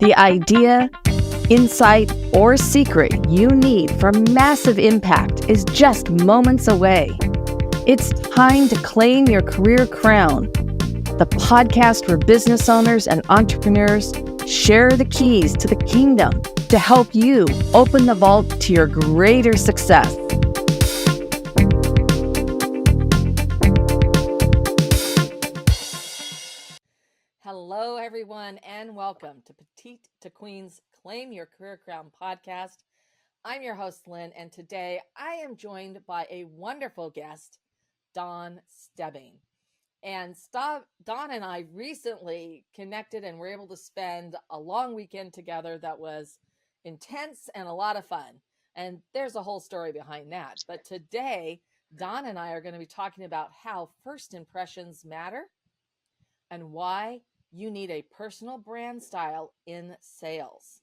The idea, insight, or secret you need for massive impact is just moments away. It's time to claim your career crown. The podcast where business owners and entrepreneurs share the keys to the kingdom to help you open the vault to your greater success. Hello, everyone, and welcome to Petite to Queen's Claim Your Career Crown podcast. I'm your host, Lynn, and today I am joined by a wonderful guest, Dawn Stebbing. And Dawn and I recently connected and were able to spend a long weekend together that was intense and a lot of fun. And there's a whole story behind that. But today, Dawn and I are going to be talking about how first impressions matter and why you need a personal brand style in sales.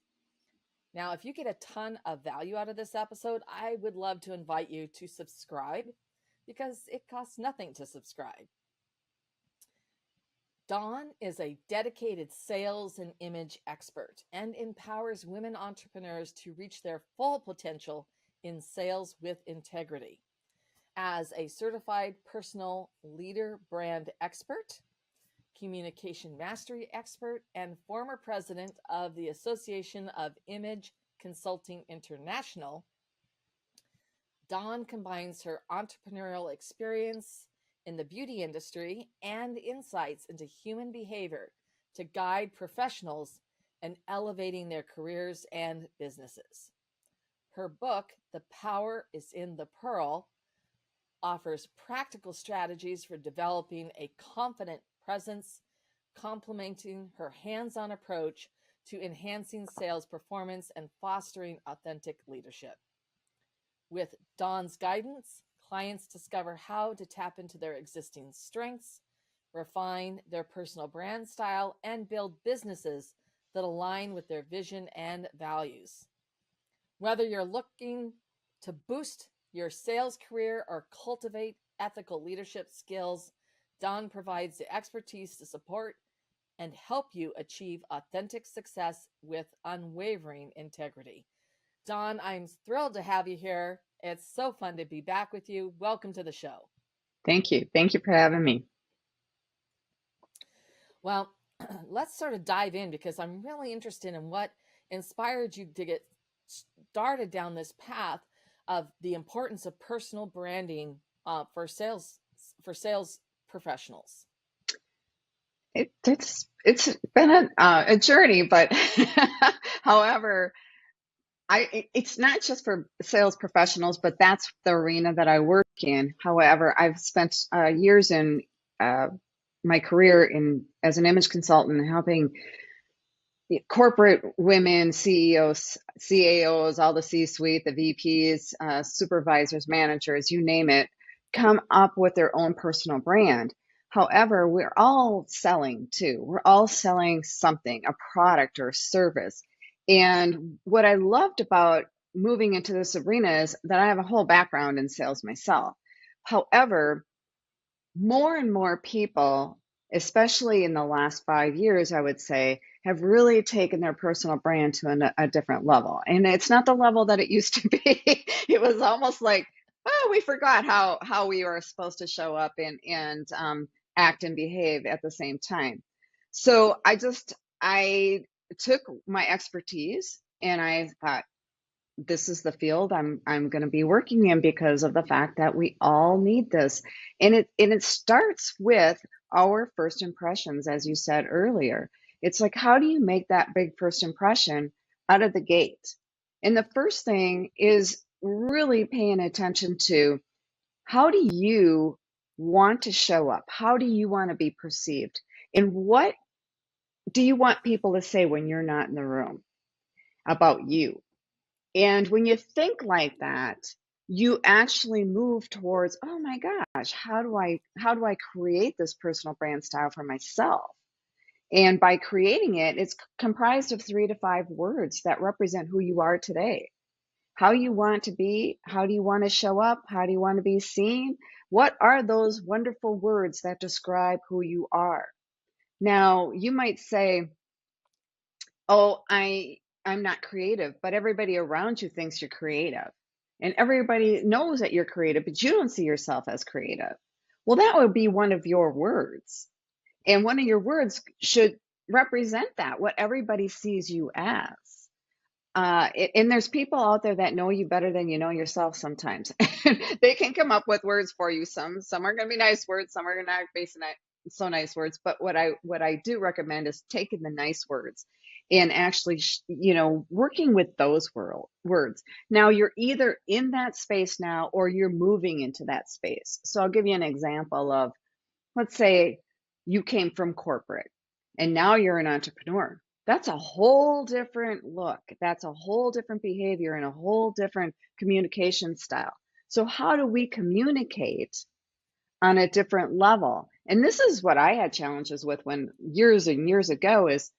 Now, if you get a ton of value out of this episode, I would love to invite you to subscribe because it costs nothing to subscribe. Dawn is a dedicated sales and image expert and empowers women entrepreneurs to reach their full potential in sales with integrity. As a certified personal leader brand expert, communication mastery expert, and former president of the Association of Image Consulting International, Dawn combines her entrepreneurial experience in the beauty industry and insights into human behavior to guide professionals in elevating their careers and businesses. Her book, The Power is in the Pearl, offers practical strategies for developing a confident presence, complementing her hands-on approach to enhancing sales performance and fostering authentic leadership. With Dawn's guidance, clients discover how to tap into their existing strengths, refine their personal brand style, and build businesses that align with their vision and values. Whether you're looking to boost your sales career or cultivate ethical leadership skills, Dawn provides the expertise to support and help you achieve authentic success with unwavering integrity. Dawn, I'm thrilled to have you here. It's so fun to be back with you. Welcome to the show. Thank you. Thank you for having me. Well, let's sort of dive in because I'm really interested in what inspired you to get started down this path of the importance of personal branding for sales professionals. It's been a journey, but however, it's not just for sales professionals, but that's the arena that I work in. However, I've spent years in my career as an image consultant, helping corporate women, CEOs, CAOs, all the C-suite, the VPs, supervisors, managers, you name it, come up with their own personal brand. However, we're all selling too. We're all selling something, a product or a service. And what I loved about moving into this arena is that I have a whole background in sales myself. However, more and more people, especially in the last 5 years, I would say, have really taken their personal brand to a different level. And it's not the level that it used to be. It was almost like, oh, we forgot how we were supposed to show up and act and behave at the same time. So I took my expertise and I thought, this is the field I'm going to be working in because of the fact that we all need this. And it starts with our first impressions, as you said earlier. It's like, how do you make that big first impression out of the gate? And the first thing is really paying attention to, how do you want to show up? How do you want to be perceived? And what do you want people to say when you're not in the room about you? And when you think like that, you actually move towards, oh my gosh, how do I create this personal brand style for myself? And by creating it, it's comprised of 3 to 5 words that represent who you are today. How you want to be, how do you want to show up, how do you want to be seen? What are those wonderful words that describe who you are? Now, you might say, oh, I'm not creative, but everybody around you thinks you're creative. And everybody knows that you're creative, but you don't see yourself as creative. Well, that would be one of your words. And one of your words should represent that, what everybody sees you as. And there's people out there that know you better than you know yourself sometimes. They can come up with words for you. Some are going to be nice words, some are not be so nice words. But what I do recommend is taking the nice words and actually, working with those words. Now you're either in that space now or you're moving into that space. So I'll give you an example of, let's say you came from corporate and now you're an entrepreneur. That's a whole different look. That's a whole different behavior and a whole different communication style. So how do we communicate on a different level? And this is what I had challenges with when years and years ago is,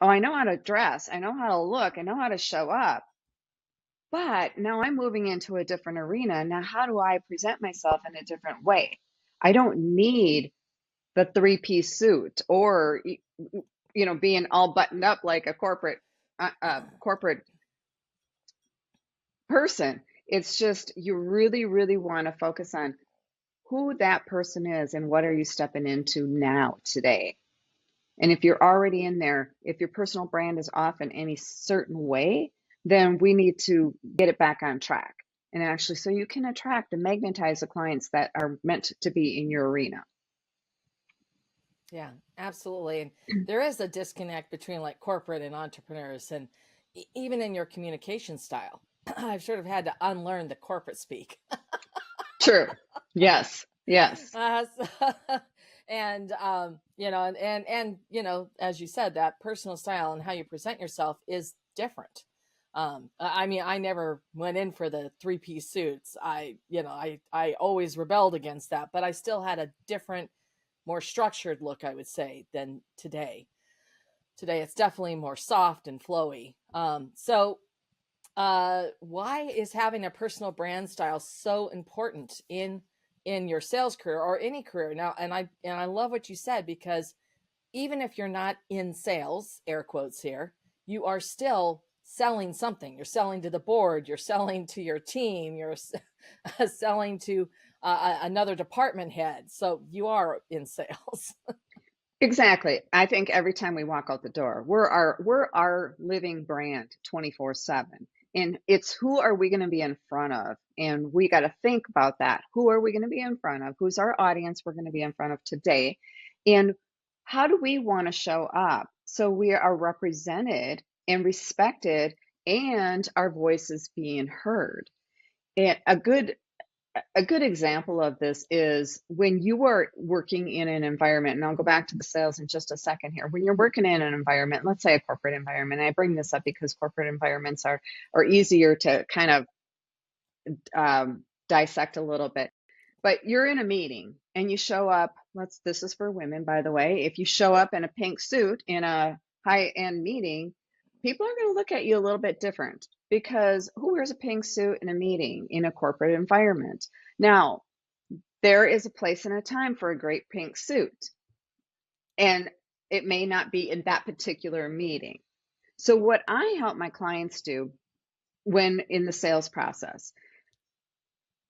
oh, I know how to dress, I know how to look, I know how to show up. But now I'm moving into a different arena. Now, how do I present myself in a different way? I don't need the three-piece suit or being all buttoned up like a corporate person. It's just you really, really want to focus on who that person is and what are you stepping into now today. And if you're already in there, if your personal brand is off in any certain way, then we need to get it back on track. And actually, so you can attract and magnetize the clients that are meant to be in your arena. Yeah, absolutely. And there is a disconnect between like corporate and entrepreneurs, and even in your communication style. I've sort of had to unlearn the corporate speak. True. Yes. Yes. And as you said, that personal style and how you present yourself is different. I mean, I never went in for the three-piece suits. I always rebelled against that, but I still had a different, more structured look, I would say, than today. Today, it's definitely more soft and flowy. Why is having a personal brand style so important in your sales career or any career? Now, and I love what you said, because even if you're not in sales, air quotes here, you are still selling something. You're selling to the board, you're selling to your team, you're selling to another department head. So you are in sales. Exactly. I think every time we walk out the door, we're our living brand 24/7. And it's who are we going to be in front of? And we got to think about that. Who are we going to be in front of? Who's our audience we're going to be in front of today? And how do we want to show up so we are represented and respected and our voices being heard? And a good example of this is when you are working in an environment, and I'll go back to the sales in just a second here. When you're working in an environment, let's say a corporate environment, I bring this up because corporate environments are easier to kind of dissect a little bit. But you're in a meeting and you show up, this is for women, by the way. If you show up in a pink suit in a high-end meeting, people are going to look at you a little bit different, because who wears a pink suit in a meeting in a corporate environment? Now, there is a place and a time for a great pink suit, and it may not be in that particular meeting. So what I help my clients do when in the sales process,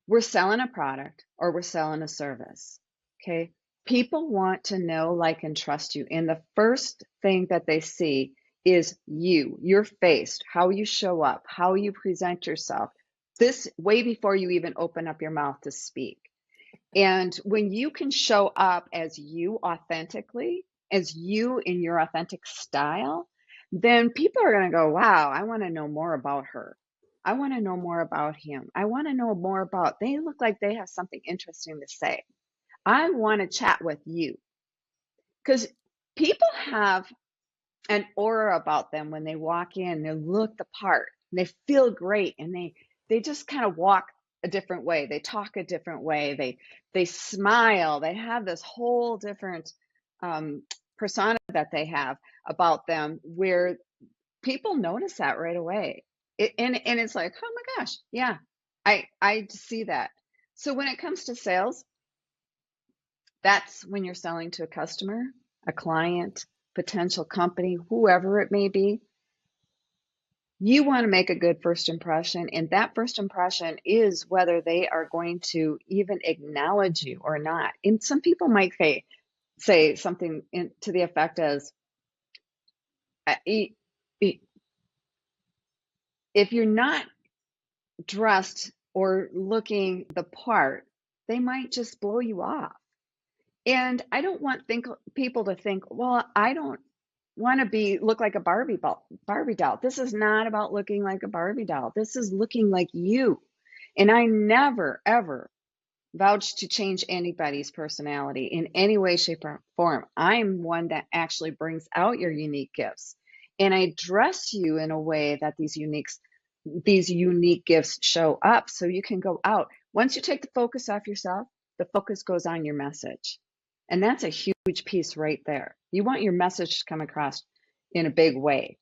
we're selling a product or we're selling a service, okay? People want to know, like, and trust you. And the first thing that they see is you, your face, how you show up, how you present yourself. This way before you even open up your mouth to speak. And when you can show up as you authentically, as you in your authentic style, then people are going to go, wow, I want to know more about her. I want to know more about him. I want to know more about, they look like they have something interesting to say. I want to chat with you. Because people have an aura about them when they walk in. They look the part. They feel great, and they just kind of walk a different way. They talk a different way. They smile. They have this whole different persona that they have about them, where people notice that right away. And it's like, oh my gosh, yeah, I see that. So when it comes to sales, that's when you're selling to a customer, a client, potential company, whoever it may be. You want to make a good first impression, and that first impression is whether they are going to even acknowledge you or not. And some people might say something to the effect as, if you're not dressed or looking the part, they might just blow you off. And I don't want people to think, well, I don't want to look like a Barbie doll. This is not about looking like a Barbie doll. This is looking like you. And I never, ever vouch to change anybody's personality in any way, shape, or form. I'm one that actually brings out your unique gifts. And I dress you in a way that these unique gifts show up so you can go out. Once you take the focus off yourself, the focus goes on your message. And that's a huge piece right there. You want your message to come across in a big way.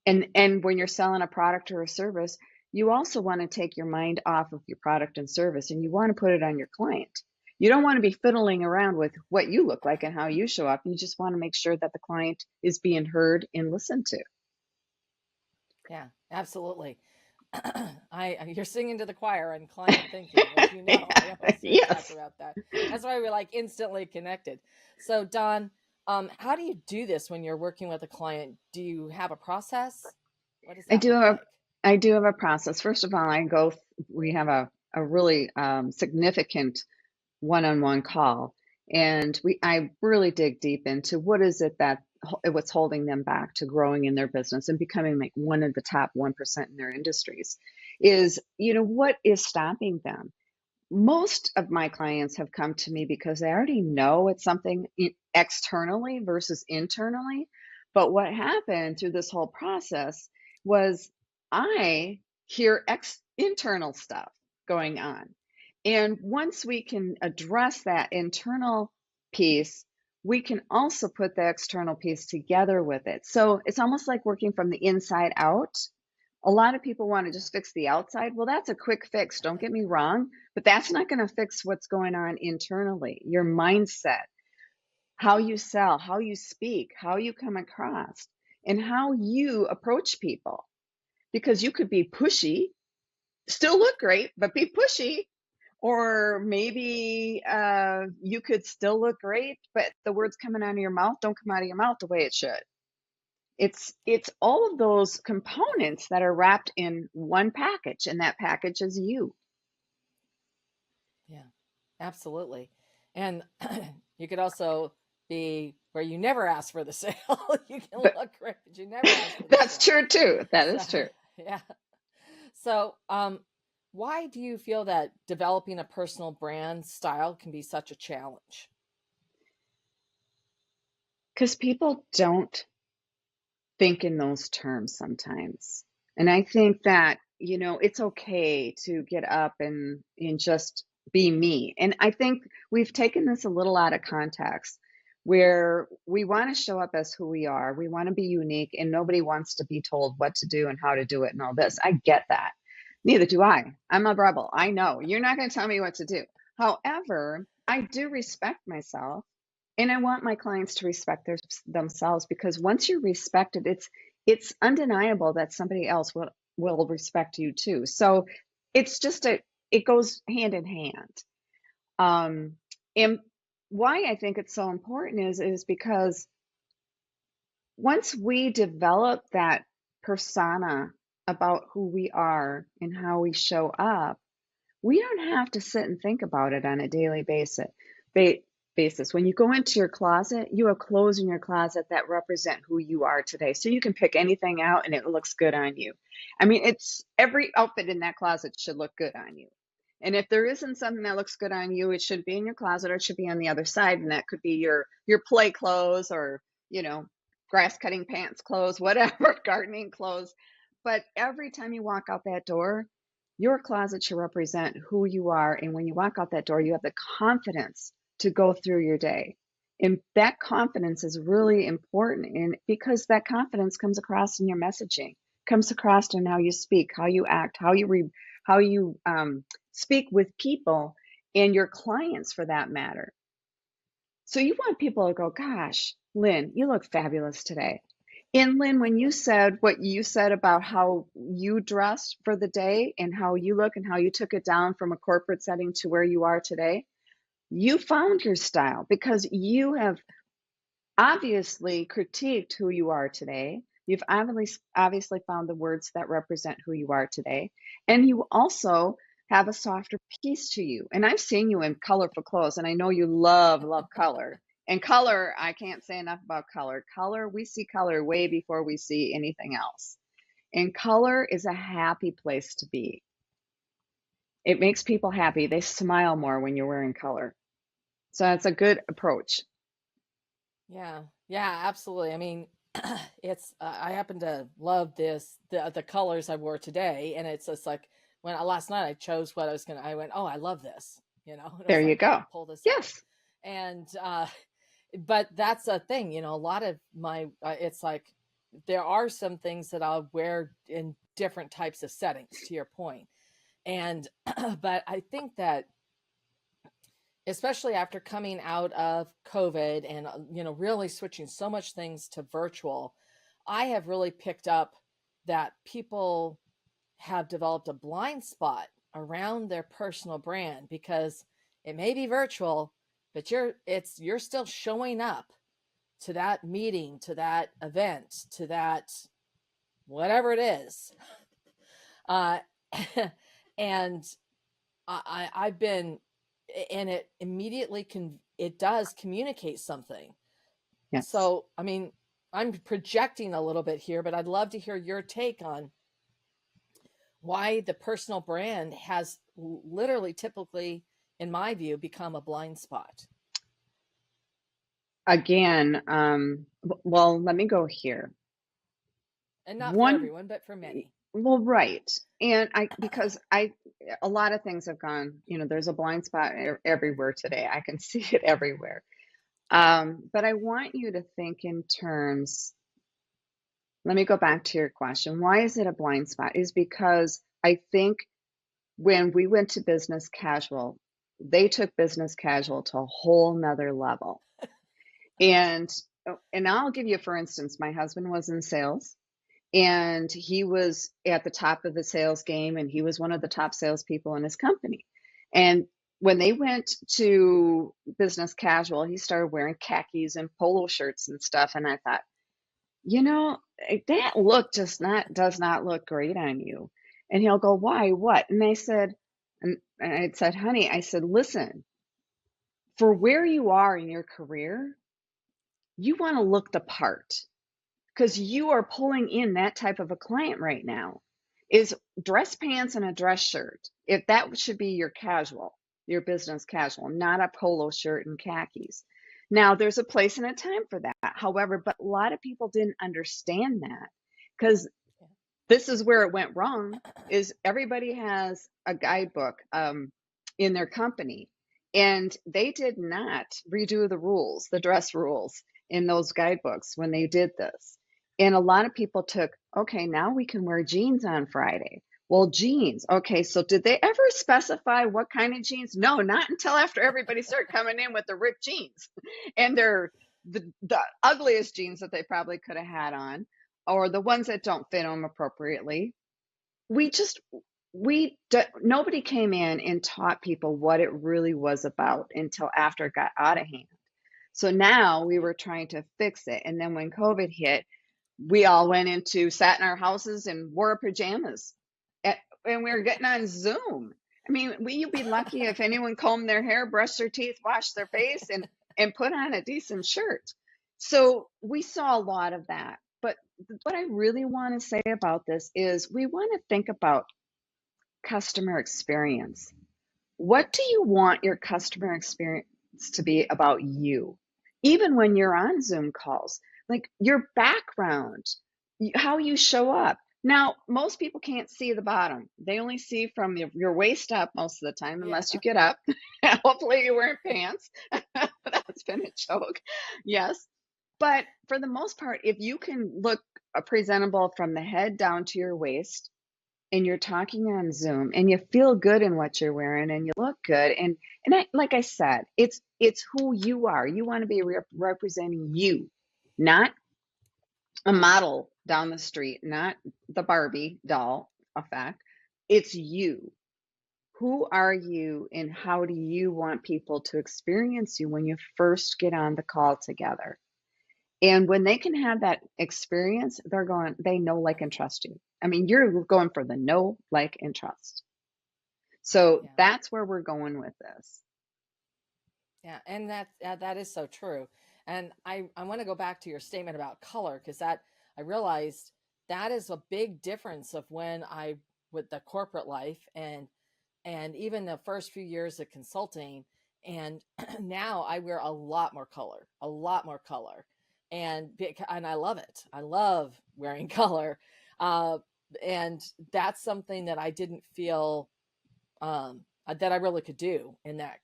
And when you're selling a product or a service, you also want to take your mind off of your product and service, and you want to put it on your client. You don't want to be fiddling around with what you look like and how you show up. You just want to make sure that the client is being heard and listened to. Yeah, absolutely. You're singing to the choir and client thinking, as you know. I always Yes. talk about that. That's why we're like instantly connected. So, Dawn, how do you do this when you're working with a client? Do you have a process? What does I that do look have like? I do have a process. First of all, we have a really significant one-on-one call, and I really dig deep into what is it what's holding them back to growing in their business and becoming like one of the top 1% in their industries. Is, what is stopping them? Most of my clients have come to me because they already know it's something externally versus internally. But what happened through this whole process was I hear internal stuff going on. And once we can address that internal piece, we can also put the external piece together with it. So it's almost like working from the inside out. A lot of people want to just fix the outside. Well, that's a quick fix, don't get me wrong, but that's not going to fix what's going on internally. Your mindset, how you sell, how you speak, how you come across, and how you approach people. Because you could be pushy, still look great, but be pushy. Or maybe you could still look great, but the words coming out of your mouth don't come out of your mouth the way it should. It's all of those components that are wrapped in one package, and that package is you. Yeah, absolutely. And you could also be where you never ask for the sale. You can But look great, but you never ask for the that's sale. true too. That So, is true. yeah. So, why do you feel that developing a personal brand style can be such a challenge? Because people don't think in those terms sometimes. And I think that, it's okay to get up and just be me. And I think we've taken this a little out of context where we want to show up as who we are. We want to be unique, and nobody wants to be told what to do and how to do it and all this. I get that. Neither do I. I'm a rebel. I know you're not going to tell me what to do. However, I do respect myself. And I want my clients to respect themselves, because once you're respected, it's undeniable that somebody else will respect you too. So it's just it goes hand in hand. And why I think it's so important is because once we develop that persona about who we are and how we show up, we don't have to sit and think about it on a daily basis. When you go into your closet, you have clothes in your closet that represent who you are today. So you can pick anything out and it looks good on you. I mean, it's every outfit in that closet should look good on you. And if there isn't something that looks good on you, it should be in your closet, or it should be on the other side. And that could be your play clothes, or, grass cutting pants clothes, whatever, gardening clothes. But every time you walk out that door, your closet should represent who you are. And when you walk out that door, you have the confidence to go through your day. And that confidence is really important, and because that confidence comes across in your messaging, comes across in how you speak, how you act, how you speak with people and your clients for that matter. So you want people to go, gosh, Lynn, you look fabulous today. And Lynn, when you said what you said about how you dressed for the day and how you look and how you took it down from a corporate setting to where you are today, you found your style because you have obviously critiqued who you are today. You've obviously found the words that represent who you are today. And you also have a softer piece to you. And I've seen you in colorful clothes, and I know you love color. And color, I can't say enough about color. Color, we see color way before we see anything else. And color is a happy place to be. It makes people happy. They smile more when you're wearing color. So that's a good approach. Yeah, yeah, absolutely. I mean, it's I happen to love the colors I wore today, and it's just like when last night I chose what I was gonna. I went, oh, I love this, and I There was you like, I'm go. gonna pull this out, Yes. and but that's a thing, a lot of my it's like there are some things that I'll wear in different types of settings. To your point, and but I think that especially after coming out of COVID and really switching so much things to virtual, I have really picked up that people have developed a blind spot around their personal brand because it may be virtual, but you're still showing up to that meeting, to that event, to that whatever it is. Uh, and I've been, and it immediately it does communicate something. Yes. So, I mean, I'm projecting a little bit here, but I'd love to hear your take on why the personal brand has literally typically, in my view, become a blind spot. Again, well, let me go here. And not for One, everyone, but for many. well, right. And because a lot of things have gone, there's a blind spot everywhere today. I can see it everywhere. But I want you to think in terms, let me go back to your question. Why is it a blind spot? Is because I think when we went to business casual, they took business casual to a whole nother level. And I'll give you, for instance, my husband was in sales and he was at the top of the sales game and he was one of the top salespeople in his company. And when they went to business casual, he started wearing khakis and polo shirts and stuff. And I thought, that look does not look great on you. And he'll go, why? What? And I said, honey, I said, listen, for where you are in your career, you want to look the part because you are pulling in that type of a client right now. Is dress pants and a dress shirt, if that should be your business casual, not a polo shirt and khakis. Now, there's a place and a time for that. However, but a lot of people didn't understand that because this is where it went wrong is everybody has a guidebook in their company and they did not redo the rules, the dress rules in those guidebooks when they did this. And a lot of people took, okay, now we can wear jeans on Friday. Well, jeans. Okay, so did they ever specify what kind of jeans? No, not until after everybody started coming in with the ripped jeans. And they're the ugliest jeans that they probably could have had on, or the ones that don't fit them appropriately. We just, nobody came in and taught people what it really was about until after it got out of hand. So now we were trying to fix it. And then when COVID hit, we all sat in our houses and wore pajamas. And we were getting on Zoom. I mean, you'd be lucky if anyone combed their hair, brushed their teeth, washed their face, and put on a decent shirt. So we saw a lot of that. But what I really want to say about this is we want to think about customer experience. What do you want your customer experience to be about you? Even when you're on Zoom calls, like your background, how you show up. Now, most people can't see the bottom. They only see from your waist up most of the time, unless you get up. Hopefully you're wearing pants. That's been a joke. Yes. But for the most part, if you can look presentable from the head down to your waist, and you're talking on Zoom and you feel good in what you're wearing and you look good like I said, it's who you are. You want to be representing you, not a model down the street, not the Barbie doll effect. It's you. Who are you and how do you want people to experience you when you first get on the call together? And when they can have that experience, they know, like, and trust you. I mean, you're going for the know, like, and trust. So Yeah. that's where we're going with this. Yeah, and that is so true. And I want to go back to your statement about color, because I realized that is a big difference of when I with the corporate life and even the first few years of consulting, and now I wear a lot more color, and I love it. I love wearing color, and that's something that I didn't feel that I really could do in that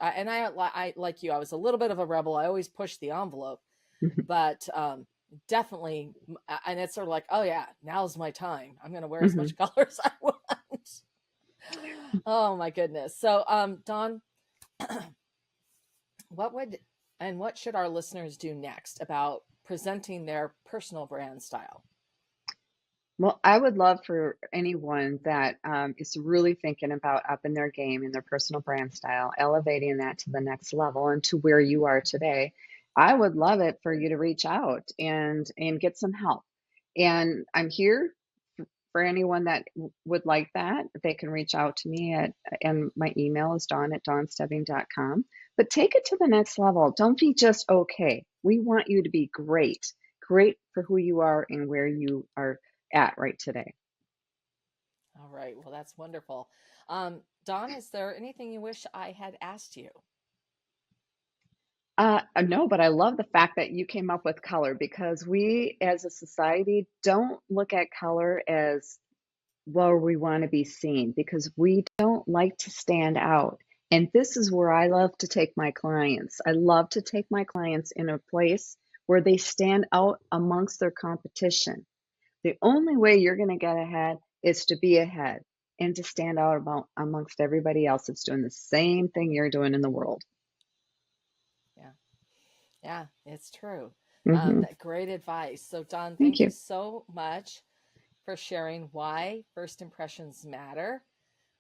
and I like you, I was a little bit of a rebel. I always pushed the envelope, but definitely, and it's sort of like, oh yeah, now's my time. I'm going to wear as much color as I want. Oh my goodness. So, Dawn, what should our listeners do next about presenting their personal brand style? Well, I would love for anyone that is really thinking about upping their game in their personal brand style, elevating that to the next level and to where you are today. I would love it for you to reach out and get some help. And I'm here for anyone that would like that. They can reach out to me and my email is dawn@dawnstebbing.com. But take it to the next level. Don't be just okay. We want you to be great for who you are and where you are at right today. All right. Well, that's wonderful. Dawn, is there anything you wish I had asked you? No, but I love the fact that you came up with color because we as a society don't look at color as where we want to be seen because we don't like to stand out. And this is where I love to take my clients. I love to take my clients in a place where they stand out amongst their competition. The only way you're going to get ahead is to be ahead and to stand out amongst everybody else that's doing the same thing you're doing in the world. Yeah, it's true. Mm-hmm. Great advice. So, Dawn, Thank thank you you. so much for sharing why first impressions matter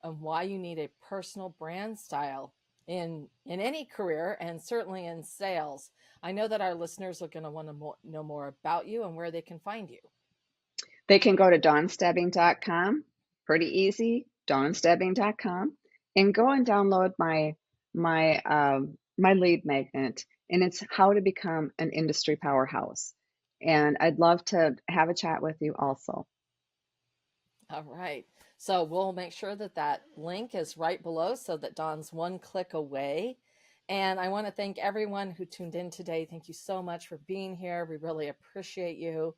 and why you need a personal brand style in any career and certainly in sales. I know that our listeners are going to want to know more about you and where they can find you. They can go to dawnstebbing.com. Pretty easy, dawnstebbing.com, and go and download my lead magnet, and it's how to become an industry powerhouse. And I'd love to have a chat with you also. All right. So we'll make sure that link is right below so that Dawn's one click away. And I want to thank everyone who tuned in today. Thank you so much for being here. We really appreciate you.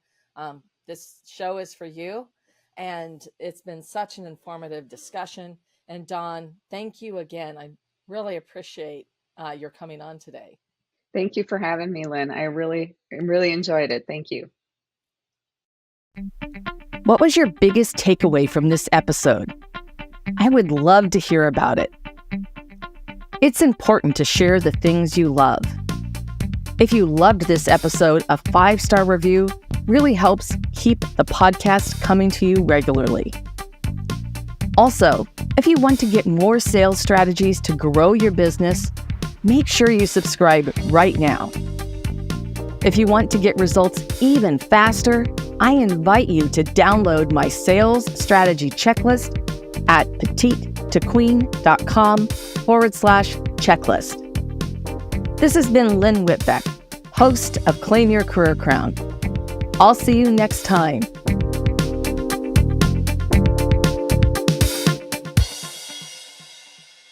This show is for you. And it's been such an informative discussion. And Dawn, thank you again. I really appreciate your coming on today. Thank you for having me, Lynn. I really enjoyed it. Thank you. What was your biggest takeaway from this episode? I would love to hear about it. It's important to share the things you love. If you loved this episode, a 5-star review really helps keep the podcast coming to you regularly. Also, if you want to get more sales strategies to grow your business, make sure you subscribe right now. If you want to get results even faster, I invite you to download my sales strategy checklist at petitetoqueen.com/checklist. This has been Lynn Whitbeck, host of Claim Your Career Crown. I'll see you next time.